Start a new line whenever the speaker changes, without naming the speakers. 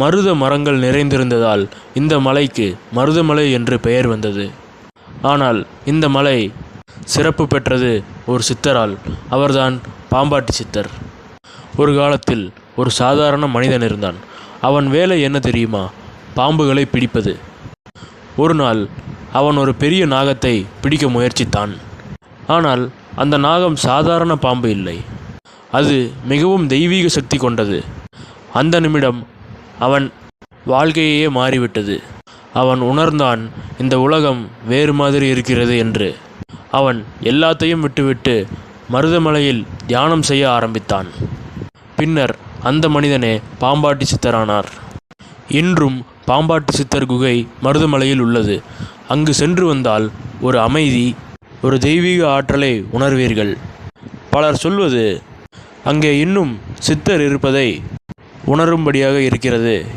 மருத மரங்கள் நிறைந்திருந்ததால் இந்த மலைக்கு மருதமலை என்று பெயர் வந்தது. ஆனால் இந்த மலை சிறப்பு பெற்றது ஒரு சித்தரால். அவர்தான் பாம்பாட்டி சித்தர். ஒரு காலத்தில் ஒரு சாதாரண மனிதன் இருந்தான். அவன் வேலை என்ன தெரியுமா? பாம்புகளை பிடிப்பது. ஒரு நாள் அவன் ஒரு பெரிய நாகத்தை பிடிக்க முயற்சித்தான். ஆனால் அந்த நாகம் சாதாரண பாம்பு இல்லை. அது மிகவும் தெய்வீக சக்தி கொண்டது. அந்த நிமிடம் அவன் வாழ்க்கையே மாறிவிட்டது. அவன் உணர்ந்தான், இந்த உலகம் வேறு மாதிரி இருக்கிறது என்று. அவன் எல்லாத்தையும் விட்டுவிட்டு மருதமலையில் தியானம் செய்ய ஆரம்பித்தான். பின்னர் அந்த மனிதனே பாம்பாட்டி சித்தரானார். இன்றும் பாம்பாட்டி சித்தர் குகை மருதமலையில் உள்ளது. அங்கு சென்று வந்தால் ஒரு அமைதி, ஒரு தெய்வீக ஆற்றலை உணர்வீர்கள். பலர் சொல்வது அங்கே இன்னும் சித்தர் இருப்பதை உணரும்படியாக இருக்கிறது.